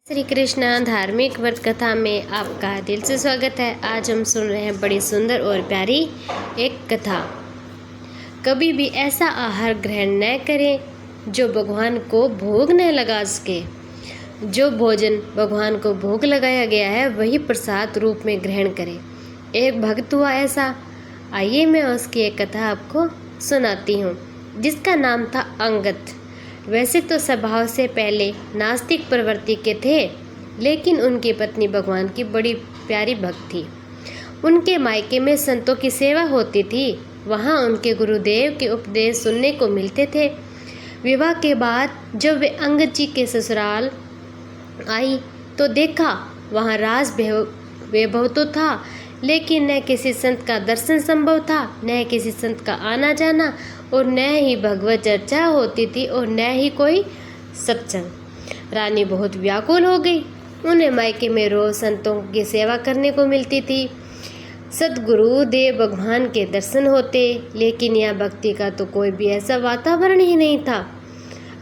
श्री कृष्णा धार्मिक व्रत कथा में आपका दिल से स्वागत है। आज हम सुन रहे हैं बड़ी सुंदर और प्यारी एक कथा। कभी भी ऐसा आहार ग्रहण न करें जो भगवान को भोग न लगा सके। जो भोजन भगवान को भोग लगाया गया है वही प्रसाद रूप में ग्रहण करें। एक भक्त हुआ ऐसा। आइए मैं उसकी एक कथा आपको सुनाती हूँ, जिसका नाम था अंगद। वैसे तो स्वभाव से पहले नास्तिक प्रवृत्ति के थे, लेकिन उनकी पत्नी भगवान की बड़ी प्यारी भक्त थी। उनके मायके में संतों की सेवा होती थी। वहाँ उनके गुरुदेव के उपदेश सुनने को मिलते थे। विवाह के बाद जब वे अंगद जी के ससुराल आई तो देखा वहाँ राज वैभव तो था, लेकिन न किसी संत का दर्शन संभव था, न किसी संत का आना जाना, और न ही भगवत चर्चा होती थी और न ही कोई सत्संग। रानी बहुत व्याकुल हो गई। उन्हें मायके में रोज संतों की सेवा करने को मिलती थी, सदगुरु देव भगवान के दर्शन होते, लेकिन यह भक्ति का तो कोई भी ऐसा वातावरण ही नहीं था।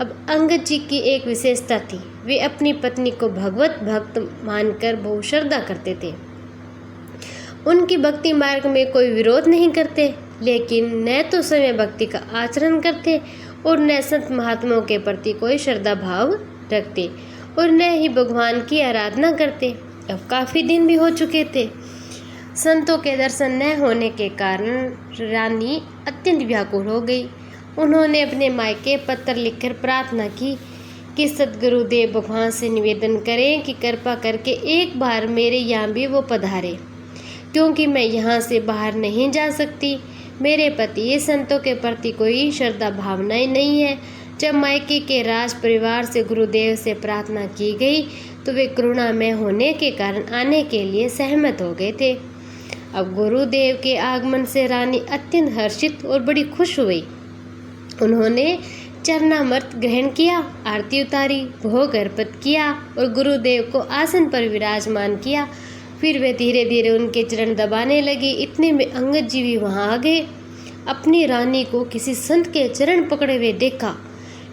अब अंगद जी की एक विशेषता थी, वे अपनी पत्नी को भगवत भक्त मानकर बहुत श्रद्धा करते थे। उनकी भक्ति मार्ग में कोई विरोध नहीं करते, लेकिन न तो समय भक्ति का आचरण करते और न संत महात्माओं के प्रति कोई श्रद्धा भाव रखते, और न ही भगवान की आराधना करते। अब काफ़ी दिन भी हो चुके थे। संतों के दर्शन न होने के कारण रानी अत्यंत व्याकुल हो गई। उन्होंने अपने मायके पत्र लिखकर प्रार्थना की कि सदगुरुदेव भगवान से निवेदन करें कि कृपा करके एक बार मेरे यहाँ भी वो पधारे, क्योंकि मैं यहाँ से बाहर नहीं जा सकती। मेरे पति संतों के प्रति कोई श्रद्धा भावनाएं नहीं है। जब मायके के राज परिवार से गुरुदेव से प्रार्थना की गई तो वे करुणा में होने के कारण आने के लिए सहमत हो गए थे। अब गुरुदेव के आगमन से रानी अत्यंत हर्षित और बड़ी खुश हुई। उन्होंने चरणामृत ग्रहण किया, आरती उतारी, भोग अर्पित किया और गुरुदेव को आसन पर विराजमान किया। फिर वे धीरे धीरे उनके चरण दबाने लगी। इतने में अंगद जी भी वहाँ आ गए। अपनी रानी को किसी संत के चरण पकड़े हुए देखा।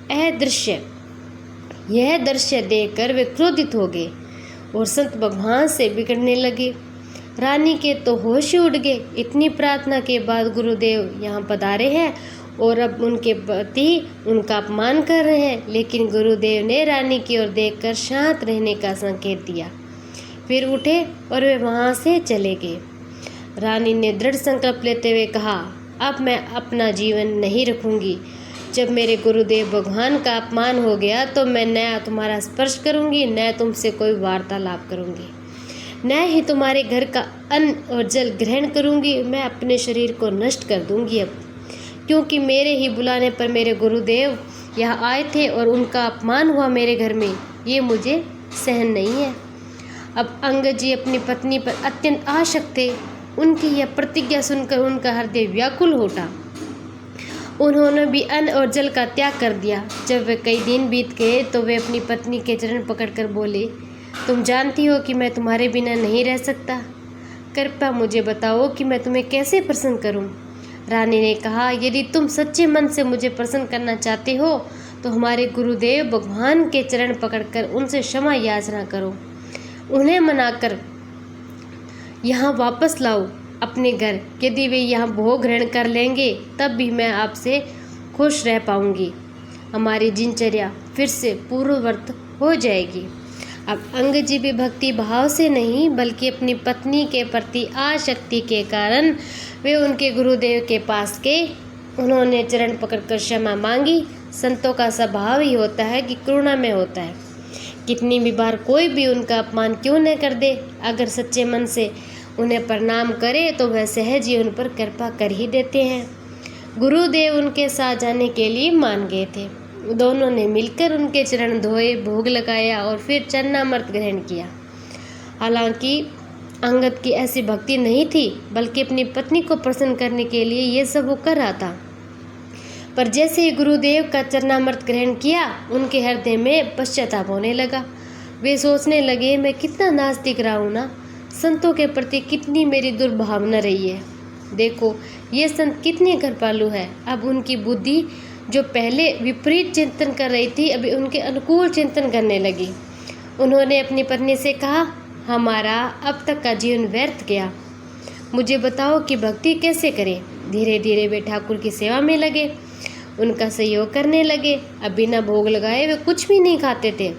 यह दृश्य देखकर वे क्रोधित हो गए और संत भगवान से बिगड़ने लगे। रानी के तो होश ही उड़ गए। इतनी प्रार्थना के बाद गुरुदेव यहाँ पधारे हैं और अब उनके पति उनका अपमान कर रहे हैं, लेकिन गुरुदेव ने रानी की ओर देखकर शांत रहने का संकेत दिया। फिर उठे और वे वहाँ से चले गए। रानी ने दृढ़ संकल्प लेते हुए कहा, अब मैं अपना जीवन नहीं रखूंगी। जब मेरे गुरुदेव भगवान का अपमान हो गया तो मैं न तुम्हारा स्पर्श करूंगी, न तुमसे कोई वार्तालाप करूंगी, न ही तुम्हारे घर का अन्न और जल ग्रहण करूंगी। मैं अपने शरीर को नष्ट कर दूंगी अब, क्योंकि मेरे ही बुलाने पर मेरे गुरुदेव यहाँ आए थे और उनका अपमान हुआ मेरे घर में। ये मुझे सहन नहीं है। अब अंगद जी अपनी पत्नी पर अत्यंत आसक्त थे। उनकी यह प्रतिज्ञा सुनकर उनका हृदय व्याकुल हो उठा। उन्होंने भी अन्न और जल का त्याग कर दिया। जब वे कई दिन बीत गए तो वे अपनी पत्नी के चरण पकड़कर बोले, तुम जानती हो कि मैं तुम्हारे बिना नहीं रह सकता। कृपया मुझे बताओ कि मैं तुम्हें कैसे प्रसन्न करूं। रानी ने कहा, यदि तुम सच्चे मन से मुझे प्रसन्न करना चाहते हो तो हमारे गुरुदेव भगवान के चरण पकड़कर उनसे क्षमा याचना करो। उन्हें मनाकर यहाँ वापस लाओ अपने घर। यदि वे यहाँ भोग ग्रहण कर लेंगे तब भी मैं आपसे खुश रह पाऊंगी। हमारी दिनचर्या फिर से पूर्ववत हो जाएगी। अब अंगद जी भी भक्ति भाव से नहीं बल्कि अपनी पत्नी के प्रति आसक्ति के कारण वे उनके गुरुदेव के पास गए। उन्होंने चरण पकड़कर क्षमा मांगी। संतों का स्वभाव ही होता है कि करुणा में होता है। कितनी भी बार कोई भी उनका अपमान क्यों न कर दे, अगर सच्चे मन से उन्हें प्रणाम करे तो वह सहज ही उन पर कृपा कर ही देते हैं। गुरुदेव उनके साथ जाने के लिए मान गए थे। दोनों ने मिलकर उनके चरण धोए, भोग लगाया और फिर चरणामृत ग्रहण किया। हालांकि अंगद की ऐसी भक्ति नहीं थी, बल्कि अपनी पत्नी को प्रसन्न करने के लिए ये सब वो कर रहा था। पर जैसे ही गुरुदेव का चरणामृत ग्रहण किया, उनके हृदय में पश्चाताप होने लगा। वे सोचने लगे, मैं कितना नास्तिक रहा हूँ ना, संतों के प्रति कितनी मेरी दुर्भावना रही है। देखो ये संत कितने कृपालु है। अब उनकी बुद्धि जो पहले विपरीत चिंतन कर रही थी, अभी उनके अनुकूल चिंतन करने लगी। उन्होंने अपनी पत्नी से कहा, हमारा अब तक का जीवन व्यर्थ गया, मुझे बताओ कि भक्ति कैसे करें। धीरे धीरे वे ठाकुर की सेवा में लगे, उनका सहयोग करने लगे। अब बिना भोग लगाए वे कुछ भी नहीं खाते थे।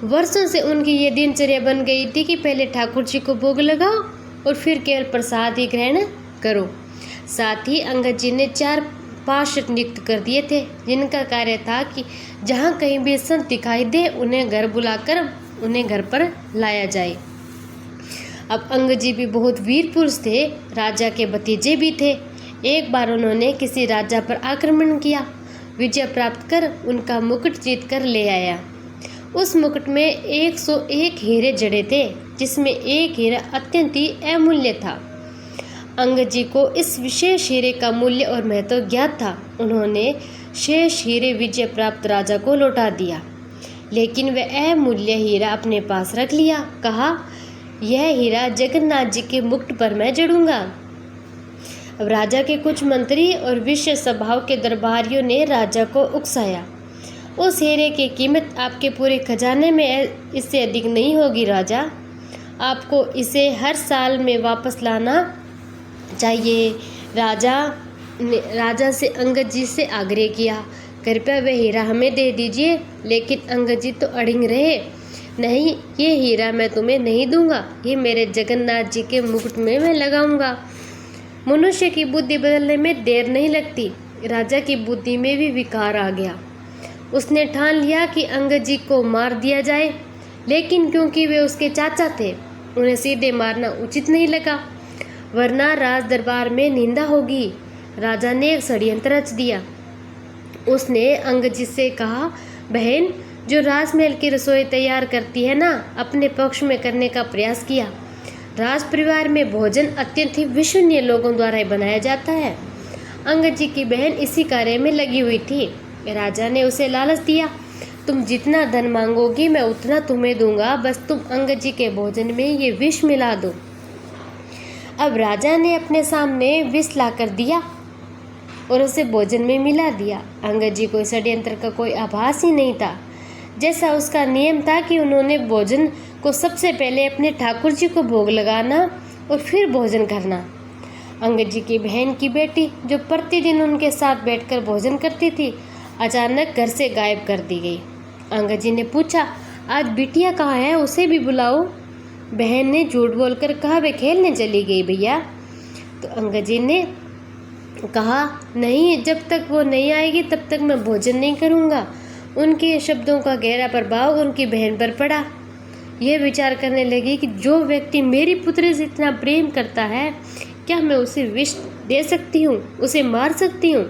वर्षों से उनकी ये दिनचर्या बन गई थी कि पहले ठाकुर जी को भोग लगाओ और फिर केवल प्रसाद ही ग्रहण करो। साथ ही अंगद जी ने 4 पार्षद नियुक्त कर दिए थे, जिनका कार्य था कि जहाँ कहीं भी संत दिखाई दे उन्हें घर बुलाकर उन्हें घर पर लाया जाए। अब अंगद जी भी बहुत वीर पुरुष थे, राजा के भतीजे भी थे। एक बार उन्होंने किसी राजा पर आक्रमण किया, विजय प्राप्त कर उनका मुकुट जीत कर ले आया। उस मुकुट में 101 हीरे जड़े थे, जिसमें एक हीरा अत्यंत ही अमूल्य था। अंगद जी को इस विशेष हीरे का मूल्य और महत्व ज्ञात था। उन्होंने शेष हीरे विजय प्राप्त राजा को लौटा दिया, लेकिन वह अमूल्य हीरा अपने पास रख लिया। कहा, यह हीरा जगन्नाथ जी के मुकुट पर मैं जड़ूंगा। अब राजा के कुछ मंत्री और विशेष स्वभाव के दरबारियों ने राजा को उकसाया, उस हीरे की कीमत आपके पूरे खजाने में इससे अधिक नहीं होगी राजा, आपको इसे हर साल में वापस लाना चाहिए। राजा से अंगद जी से आग्रह किया, कृपया वह हीरा हमें दे दीजिए। लेकिन अंगद जी तो अड़िग रहे, नहीं, ये हीरा मैं तुम्हें नहीं दूंगा, ये मेरे जगन्नाथ जी के मुकुट में मैं लगाऊंगा। मनुष्य की बुद्धि बदलने में देर नहीं लगती। राजा की बुद्धि में भी विकार आ गया। उसने ठान लिया कि अंगद जी को मार दिया जाए, लेकिन क्योंकि वे उसके चाचा थे, उन्हें सीधे मारना उचित नहीं लगा, वरना राज दरबार में निंदा होगी। राजा ने एक षड्यंत्र रच दिया। उसने अंगद जी से कहा, बहन, जो राजमहल की रसोई तैयार करती है ना, अपने पक्ष में करने का प्रयास किया। राज परिवार में भोजन अत्यंत ही विश्वसनीय लोगों द्वारा ही बनाया जाता है। अंगद जी की बहन इसी कार्य में लगी हुई थी। राजा ने उसे लालच दिया, तुम जितना धन मांगोगी मैं उतना तुम्हें दूंगा, बस तुम अंगद जी के भोजन में ये विष मिला दो। अब राजा ने अपने सामने विष ला कर दिया और उसे भोजन में मिला दिया। अंगद जी को इस षड्यंत्र का कोई आभास ही नहीं था। जैसा उसका नियम था कि उन्होंने भोजन को सबसे पहले अपने ठाकुर जी को भोग लगाना और फिर भोजन करना। अंगद जी की बहन की बेटी, जो प्रतिदिन उनके साथ बैठकर भोजन करती थी, अचानक घर से गायब कर दी गई। अंगद जी ने पूछा, आज बिटिया कहाँ है, उसे भी बुलाओ। बहन ने झूठ बोलकर कहा, वे खेलने चली गई भैया। तो अंगद जी ने कहा, नहीं, जब तक वो नहीं आएगी तब तक मैं भोजन नहीं करूँगा। उनके शब्दों का गहरा प्रभाव उनकी बहन पर पड़ा। यह विचार करने लगी कि जो व्यक्ति मेरी पुत्री से इतना प्रेम करता है, क्या मैं उसे विष दे सकती हूँ, उसे मार सकती हूँ।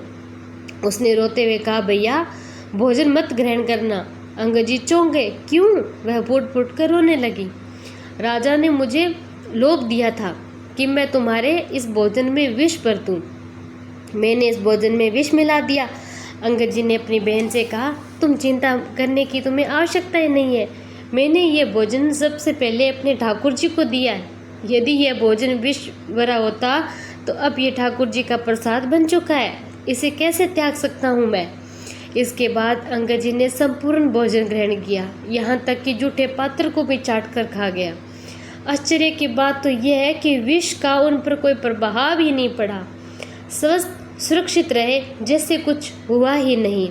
उसने रोते हुए कहा, भैया भोजन मत ग्रहण करना। अंगद जी चौंक गए। क्यों? वह फूट फूट कर रोने लगी। राजा ने मुझे लोभ दिया था कि मैं तुम्हारे इस भोजन में विष भर दूं। मैंने इस भोजन में विष मिला दिया। अंगद जी ने अपनी बहन से कहा, तुम चिंता करने की तुम्हें आवश्यकता ही नहीं है। मैंने ये भोजन सबसे पहले अपने ठाकुर जी को दिया है। यदि यह भोजन विष भरा होता तो अब ये ठाकुर जी का प्रसाद बन चुका है, इसे कैसे त्याग सकता हूँ मैं। इसके बाद अंगद जी ने संपूर्ण भोजन ग्रहण किया, यहाँ तक कि जूठे पात्र को भी चाट कर खा गया। आश्चर्य की बात तो यह है कि विष का उन पर कोई प्रभाव ही नहीं पड़ा। स्वस्थ सुरक्षित रहे जैसे कुछ हुआ ही नहीं।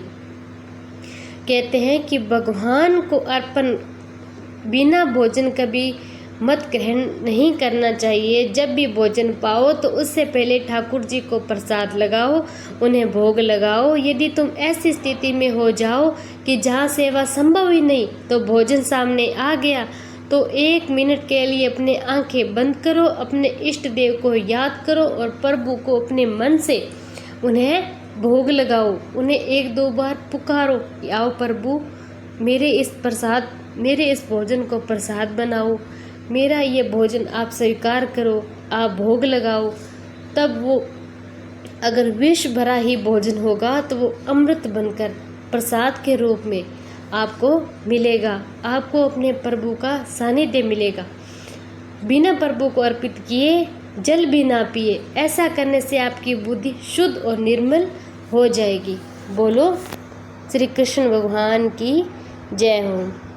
कहते हैं कि भगवान को अर्पण बिना भोजन कभी मत ग्रहण नहीं करना चाहिए। जब भी भोजन पाओ तो उससे पहले ठाकुर जी को प्रसाद लगाओ, उन्हें भोग लगाओ। यदि तुम ऐसी स्थिति में हो जाओ कि जहाँ सेवा संभव ही नहीं, तो भोजन सामने आ गया तो 1 मिनट के लिए अपने आंखें बंद करो, अपने इष्ट देव को याद करो और प्रभु को अपने मन से उन्हें भोग लगाओ। उन्हें 1-2 बार पुकारो, आओ प्रभु, मेरे इस भोजन को प्रसाद बनाओ, मेरा ये भोजन आप स्वीकार करो, आप भोग लगाओ। तब वो अगर विष भरा ही भोजन होगा तो वो अमृत बनकर प्रसाद के रूप में आपको मिलेगा। आपको अपने प्रभु का सानिध्य मिलेगा। बिना प्रभु को अर्पित किए जल भी ना पिए। ऐसा करने से आपकी बुद्धि शुद्ध और निर्मल हो जाएगी। बोलो श्री कृष्ण भगवान की जय हो।